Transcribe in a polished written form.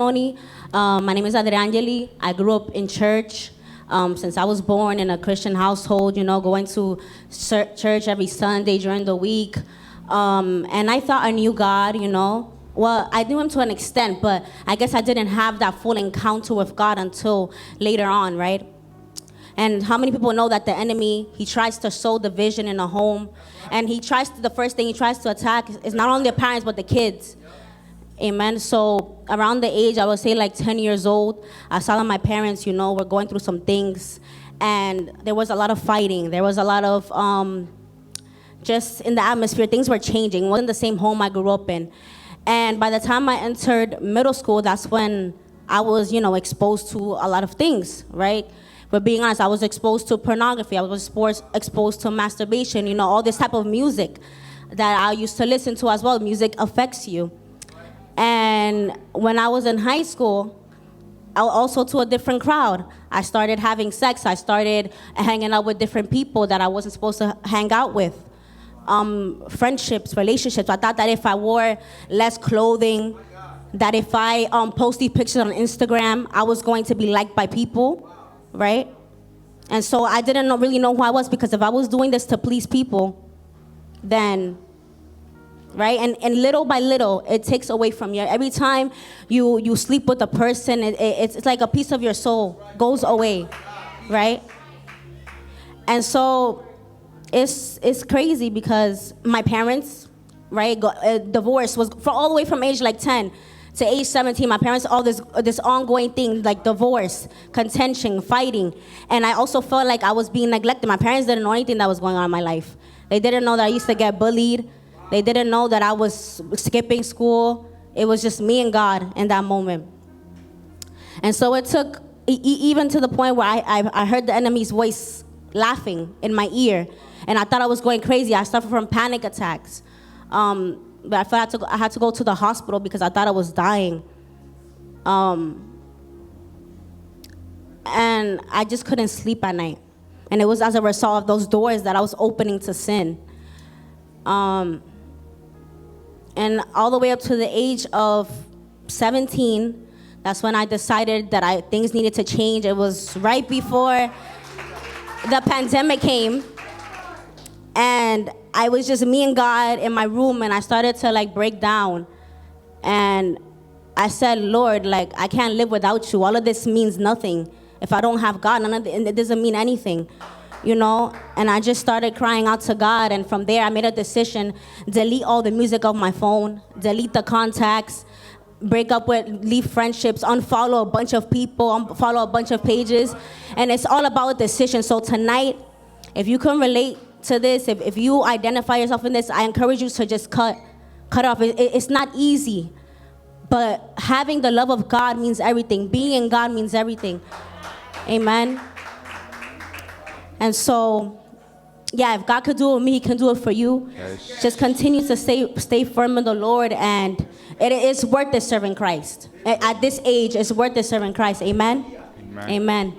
testimony. My name is Adriangeli. I grew up in church since I was born in a Christian household, going to church every Sunday during the week. And I thought I knew God. Well, I knew him to an extent, but I guess I didn't have that full encounter with God until later on, right? And how many people know that the enemy, he tries to sow division in a home, and the first thing he tries to attack is not only the parents, but the kids. Amen. So around the age, I would say like 10 years old, I saw that my parents, were going through some things, and there was a lot of fighting. There was a lot of, just in the atmosphere, things were changing. It wasn't the same home I grew up in. And by the time I entered middle school, that's when I was, exposed to a lot of things, right? But being honest, I was exposed to pornography. I was exposed to masturbation, all this type of music that I used to listen to as well. Music affects you. And when I was in high school, I was also to a different crowd. I started having sex. I started hanging out with different people that I wasn't supposed to hang out with. Friendships, relationships. I thought that if I wore less clothing, that if I posted pictures on Instagram, I was going to be liked by people, right? And so I didn't really know who I was, because if I was doing this to please people, then, right? And little by little, it takes away from you. Every time you sleep with a person, it's like a piece of your soul goes away, right? And so it's crazy, because my parents, right, divorce was for all the way from age like 10 to age 17. My parents, all this ongoing thing, like divorce, contention, fighting. And I also felt like I was being neglected. My parents didn't know anything that was going on in my life. They didn't know that I used to get bullied. They didn't know that I was skipping school. It was just me and God in that moment. And so it took, even to the point where I heard the enemy's voice laughing in my ear. And I thought I was going crazy. I suffered from panic attacks. But I felt I had to go to the hospital because I thought I was dying. And I just couldn't sleep at night. And it was as a result of those doors that I was opening to sin. And all the way up to the age of 17, that's when I decided that things needed to change. It was right before the pandemic came. And I was just me and God in my room, and I started to break down. And I said, Lord, I can't live without you. All of this means nothing. If I don't have God, it doesn't mean anything, And I just started crying out to God. And from there, I made a decision: delete all the music off my phone, delete the contacts, leave friendships, unfollow a bunch of people, unfollow a bunch of pages. And it's all about a decision. So tonight, if you can relate to this, if you identify yourself in this, I encourage you to just cut off. It's not easy, but having the love of God means everything. Being in God means everything. Amen. And so, yeah, if God could do it with me, he can do it for you. Yes. Just continue to stay firm in the Lord, and it is worth it serving Christ. At this age, it's worth it serving Christ. Amen. Amen. Amen.